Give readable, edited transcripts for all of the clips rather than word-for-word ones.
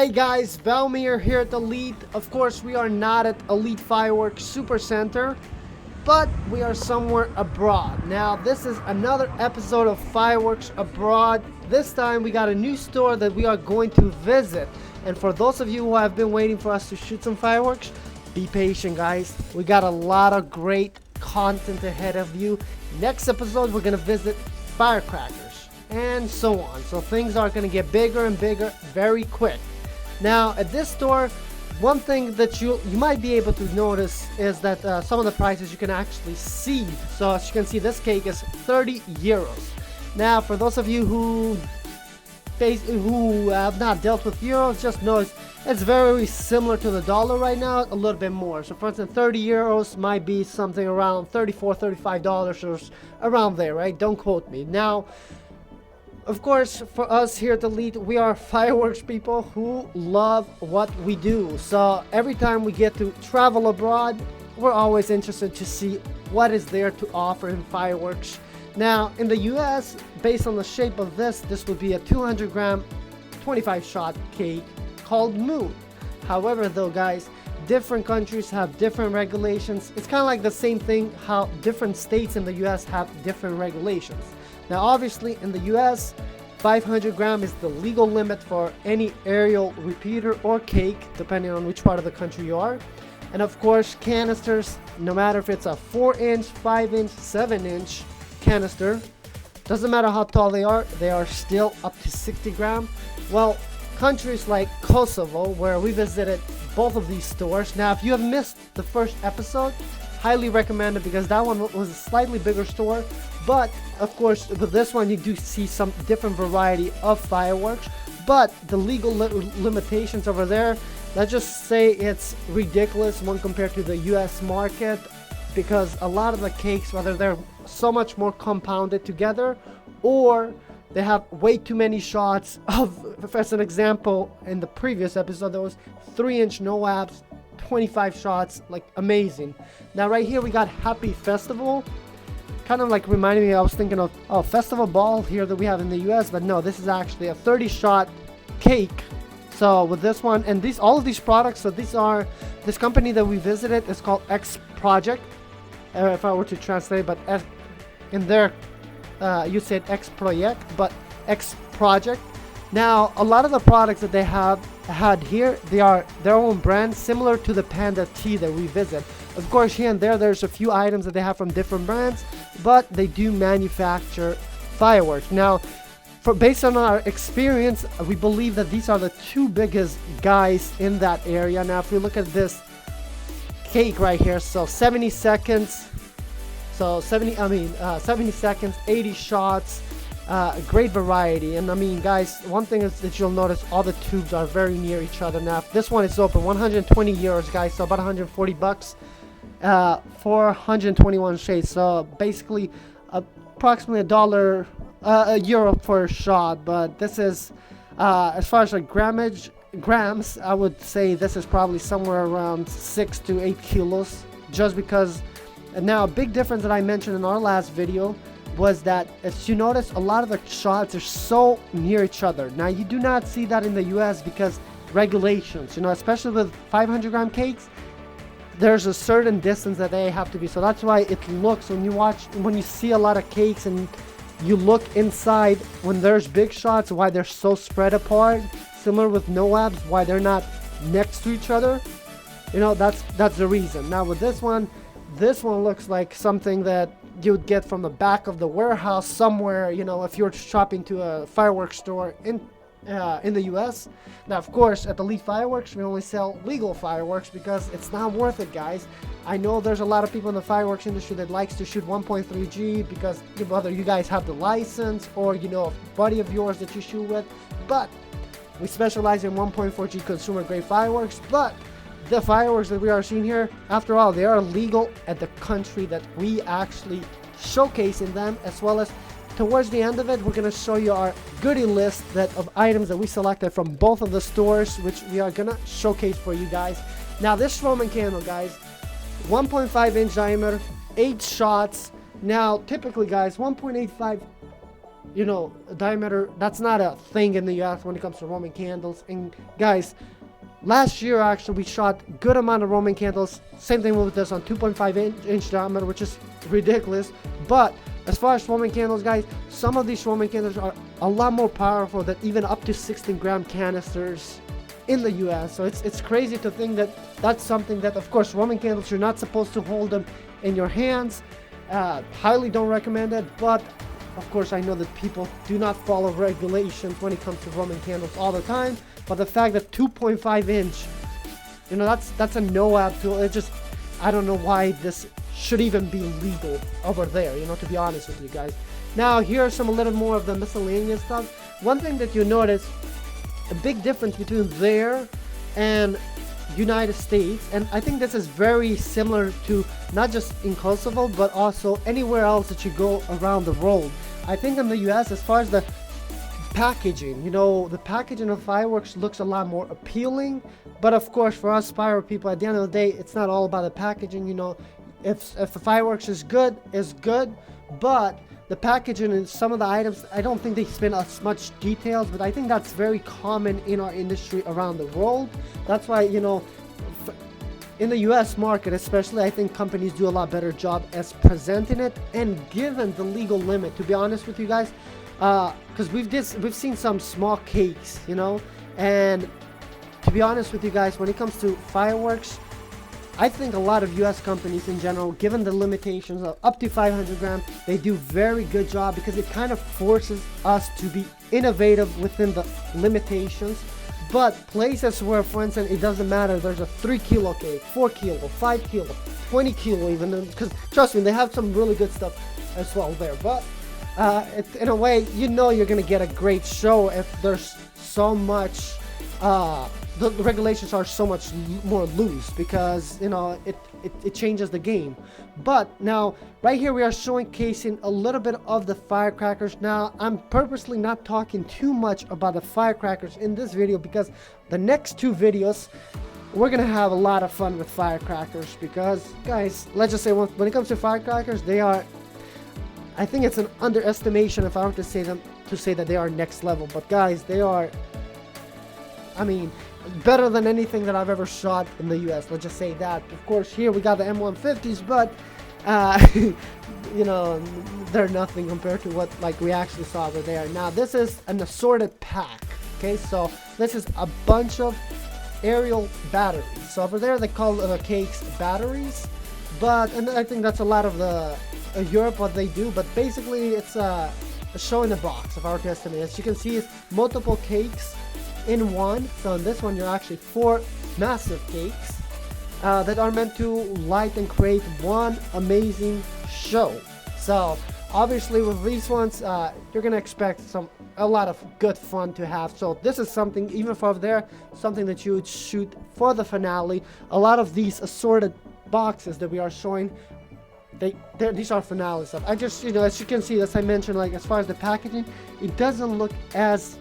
Hey guys, Valmir here at Elite. Of course, we are not at Elite Fireworks Super Center, but we are somewhere abroad. Now, this is another episode of Fireworks Abroad. This time, we got a new store that we are going to visit. And for those of you who have been waiting for us to shoot some fireworks, be patient, guys. We got a lot of great content ahead of you. Next episode, we're going to visit firecrackers and so on. So things are going to get bigger and bigger very quick. Now at this store, one thing that you might be able to notice is that some of the prices you can actually see. So as you can see, this cake is 30 euros. Now for those of you who have not dealt with euros, just know it's very similar to the dollar right now, a little bit more. So for instance, 30 euros might be something around $34-$35 or around there, right? Don't quote me. Now, of course, for us here at Elite, we are fireworks people who love what we do. So every time we get to travel abroad, we're always interested to see what is there to offer in fireworks. Now, in the US, based on the shape of this would be a 200 gram, 25 shot cake called Moon. However, though, guys, different countries have different regulations. It's kind of like the same thing how different states in the US have different regulations. Now obviously in the US, 500 gram is the legal limit for any aerial repeater or cake, depending on which part of the country you are. And of course, canisters, no matter if it's a 4-inch, 5-inch, 7-inch canister, doesn't matter how tall they are still up to 60 gram. Well, countries like Kosovo, where we visited both of these stores. Now if you have missed the first episode, highly recommend it because that one was a slightly bigger store. But of course, with this one, you do see some different variety of fireworks. But the legal limitations over there, let's just say it's ridiculous when compared to the US market, because a lot of the cakes, whether they're so much more compounded together or they have way too many shots of, as an example, in the previous episode, there was 3-inch no-abs, 25 shots, like amazing. Now right here we got Happy Festival, kind of like reminding me, I was thinking of Festival Ball here that we have in the US, but no, this is actually a 30 shot cake. So with this one and all of these products, so this company that we visited is called X Project, if I were to translate, but in there you said X Project, but X Project. Now a lot of the products that they had here, they are their own brand, similar to the Panda Tea that we visit. Of course, here and there's a few items that they have from different brands, but they do manufacture fireworks. Now, based on our experience, we believe that these are the two biggest guys in that area. Now, if we look at this cake right here, so 70 seconds, 70 seconds, 80 shots, great variety. And I mean, guys, one thing is that you'll notice all the tubes are very near each other. Now, this one is open, 120 euros, guys, so about 140 bucks. 421 shades, so basically approximately a euro per shot. But this is as far as like grams, I would say this is probably somewhere around 6 to 8 kilos, just because. And now a big difference that I mentioned in our last video was that, as you notice, a lot of the shots are so near each other. Now you do not see that in the US because regulations, especially with 500 gram cakes, there's a certain distance that they have to be. So that's why it looks, when you see a lot of cakes and you look inside when there's big shots, why they're so spread apart, similar with no-abs, why they're not next to each other. That's the reason. Now with this one looks like something that you would get from the back of the warehouse somewhere, if you're shopping to a fireworks store in the US. Now of course at Elite Fireworks we only sell legal fireworks because it's not worth it, guys. I know there's a lot of people in the fireworks industry that likes to shoot 1.3G because whether you guys have the license or a buddy of yours that you shoot with, but we specialize in 1.4G consumer grade fireworks. But the fireworks that we are seeing here, after all, they are legal at the country that we actually showcase in them, as well as towards the end of it, we're going to show you our goodie list of items that we selected from both of the stores, which we are going to showcase for you guys. Now this Roman candle, guys, 1.5-inch diameter, 8 shots. Now typically, guys, 1.85 diameter, that's not a thing in the US when it comes to Roman candles. And guys, last year actually we shot good amount of Roman candles. Same thing with this on 2.5 inch diameter, which is ridiculous. But as far as Roman candles, guys, some of these Roman candles are a lot more powerful than even up to 16-gram canisters in the US. So it's crazy to think that that's something that, of course, Roman candles, you're not supposed to hold them in your hands. Highly don't recommend it, but of course I know that people do not follow regulations when it comes to Roman candles all the time. But the fact that 2.5 inch, that's a no-ab tool. It just, I don't know why this should even be legal over there, to be honest with you guys. Now here's a little more of the miscellaneous stuff. One thing that you notice, a big difference between there and United States, and I think this is very similar to not just in Kosovo but also anywhere else that you go around the world. I think in the US, as far as the packaging, the packaging of fireworks looks a lot more appealing. But of course, for us pyro people, at the end of the day, it's not all about the packaging. If the fireworks is good, but the packaging and some of the items, I don't think they spend as much details, but I think that's very common in our industry around the world. That's why, in the US market especially, I think companies do a lot better job as presenting it. And given the legal limit, to be honest with you guys, because we've seen some small cakes, and to be honest with you guys, when it comes to fireworks, I think a lot of US companies in general, given the limitations of up to 500 grams, they do very good job, because it kind of forces us to be innovative within the limitations. But places where, for instance, it doesn't matter, there's a 3 kilo cake, 4 kilo, 5 kilo, 20 kilo even, because trust me, they have some really good stuff as well there. But in a way, you're gonna get a great show if there's so much the regulations are so much more loose, because it changes the game. But now right here we are showcasing a little bit of the firecrackers. Now I'm purposely not talking too much about the firecrackers in this video, because the next two videos we're gonna have a lot of fun with firecrackers. Because guys, let's just say when it comes to firecrackers, I think it's an underestimation if I were to say that they are next level. But guys, they are, better than anything that I've ever shot in the US. Let's just say that. Of course, here we got the M150s, but they're nothing compared to what we actually saw over there. Now this is an assorted pack. Okay, so this is a bunch of aerial batteries. So over there they call the cakes batteries, and I think that's a lot of the Europe what they do. But basically it's a show in a box, if I were to estimate. As you can see, it's multiple cakes in one. So in this one, you're actually 4 massive cakes that are meant to light and create one amazing show. So obviously with these ones, you're gonna expect a lot of good fun to have. So this is something, even for there, something that you would shoot for the finale. A lot of these assorted boxes that we are showing, these are finale stuff. I just, as you can see, as I mentioned, as far as the packaging, it doesn't look as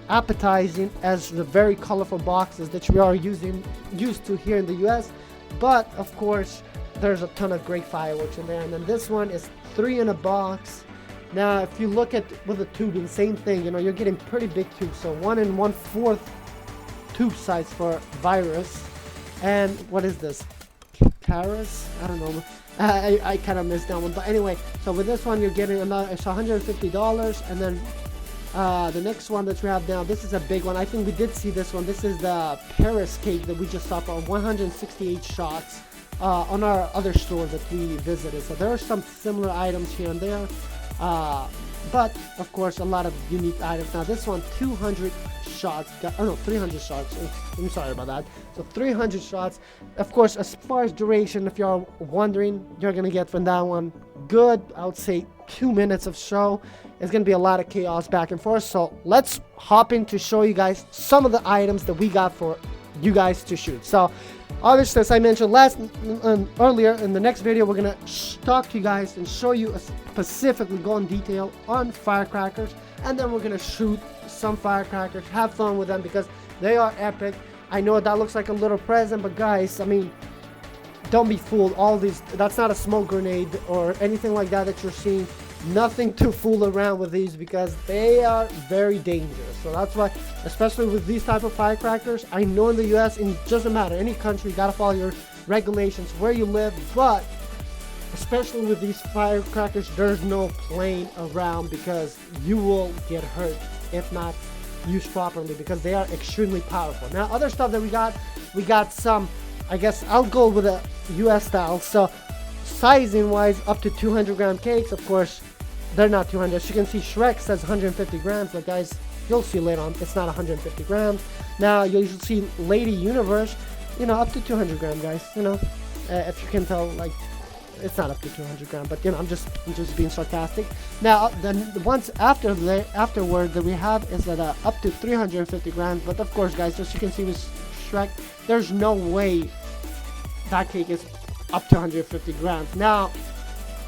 appetizing as the very colorful boxes that we are used to here in the US. But of course, there's a ton of great fireworks in there. And then this one is 3 in a box. Now if you look at with the tubing, same thing, you're getting pretty big tubes. So 1 1/4 tube size for virus. And what is this, Paris? I don't know, I kind of missed that one. But anyway, so with this one you're getting it's $150. And then the next one that we have now, this is a big one. I think we did see this one. This is the Paris cake that we just saw for 168 shots on our other store that we visited. So there are some similar items here and there, but of course a lot of unique items. Now this one, 200 shots, 300 shots. I'm sorry about that. So 300 shots. Of course, as far as duration, if you're wondering, you're gonna get from that one good, I would say 2 minutes of show. It's gonna be a lot of chaos back and forth. So let's hop in to show you guys some of the items that we got for you guys to shoot. So obviously, as I mentioned earlier, in the next video we're gonna talk to you guys and show you specifically, go in detail on firecrackers, and then we're gonna shoot some firecrackers, have fun with them, because they are epic. I know that looks like a little present, but guys, don't be fooled. All these, that's not a smoke grenade or anything like that you're seeing. nothing to fool around with these because they are very dangerous. So that's why, especially with these type of firecrackers, I know in the US, it doesn't matter, any country, you gotta follow your regulations where you live, but especially with these firecrackers, there's no playing around because you will get hurt if not used properly because they are extremely powerful. Now, other stuff that we got some, I guess I'll go with a US style. So sizing wise, up to 200 gram cakes. Of course, they're not 200. As you can see, Shrek says 150 grams, but guys, you'll see later on, it's not 150 grams. Now, you'll see Lady Universe, you know, up to 200 gram, guys. You know, if you can tell, like, it's not up to 200 gram, but you know, I'm just being sarcastic. Now, then once afterward that we have is that up to 350 grams. But of course, guys, as you can see with Shrek, there's no way that cake is up to 150 grams. Now,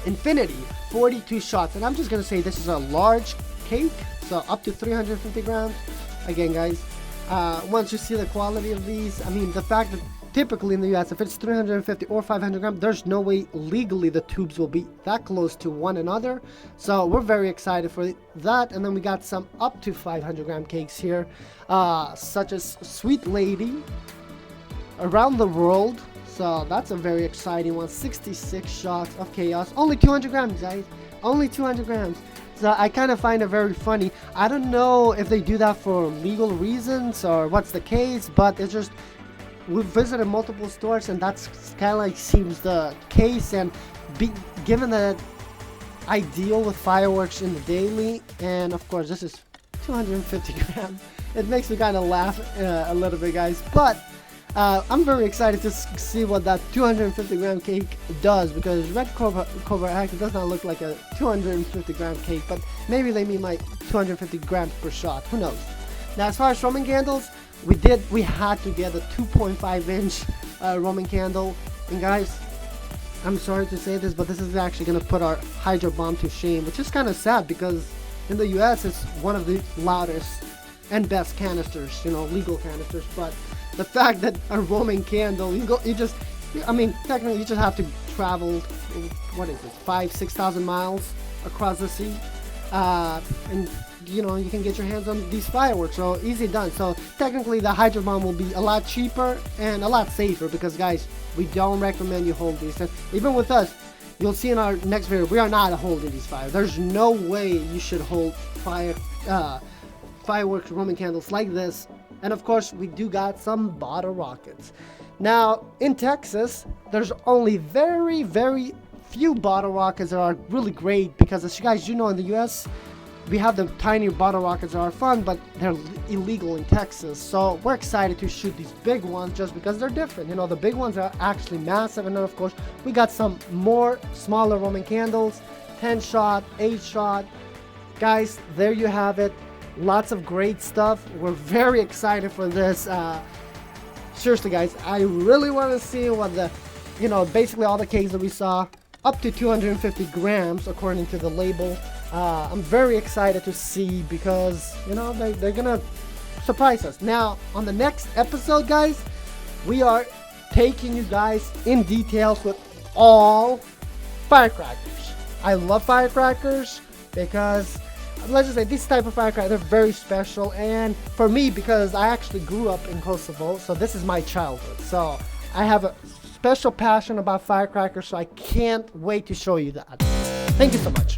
Infinity, 42 shots, and I'm just gonna say this is a large cake, so up to 350 grams. Again, guys, once you see the quality of these, I mean, the fact that typically in the US, if it's 350 or 500 grams, there's no way legally the tubes will be that close to one another. So we're very excited for that. And then we got some up to 500 gram cakes here, such as Sweet Lady, Around the World. So that's a very exciting one. 66 shots of chaos. Only 200 grams, guys. Only 200 grams. So I kind of find it very funny. I don't know if they do that for legal reasons or what's the case, but it's just, we've visited multiple stores and that's kind of like seems the case. And given that I deal with fireworks in the daily, and of course this is 250 grams, it makes me kind of laugh a little bit, guys. But I'm very excited to see what that 250 gram cake does, because Red Cobra actually does not look like a 250 gram cake, but maybe they mean like 250 grams per shot, who knows. Now, as far as Roman candles, we had to get a 2.5 inch Roman candle, and guys, I'm sorry to say this, but this is actually going to put our Hydro Bomb to shame, which is kind of sad because in the US it's one of the loudest and best canisters, you know, legal canisters. But the fact that a Roman candle, I mean, technically you just have to travel, what is it, 5,000-6,000 miles across the sea, and you know, you can get your hands on these fireworks, so easy done. So technically the Hydro Bomb will be a lot cheaper and a lot safer, because guys, we don't recommend you hold these. And even with us, you'll see in our next video, we are not holding these fire. There's no way you should hold fireworks Roman candles like this. And of course, we do got some bottle rockets. Now, in Texas, there's only very, very few bottle rockets that are really great, because as you guys do know, in the US, we have the tiny bottle rockets that are fun, but they're illegal in Texas. So we're excited to shoot these big ones just because they're different. You know, the big ones are actually massive. And then of course, we got some more smaller Roman candles, 10 shot, 8 shot. Guys, there you have it. Lots of great stuff. We're very excited for this. Seriously, guys, I really want to see what the, you know, basically all the cakes that we saw, up to 250 grams according to the label. I'm very excited to see, because you know, they're gonna surprise us. Now on the next episode, guys, we are taking you guys in details with all firecrackers. I love firecrackers because, let's just say, this type of firecracker, they're very special. And for me, because I actually grew up in Kosovo, so this is my childhood, so I have a special passion about firecrackers, so I can't wait to show you that. Thank you so much.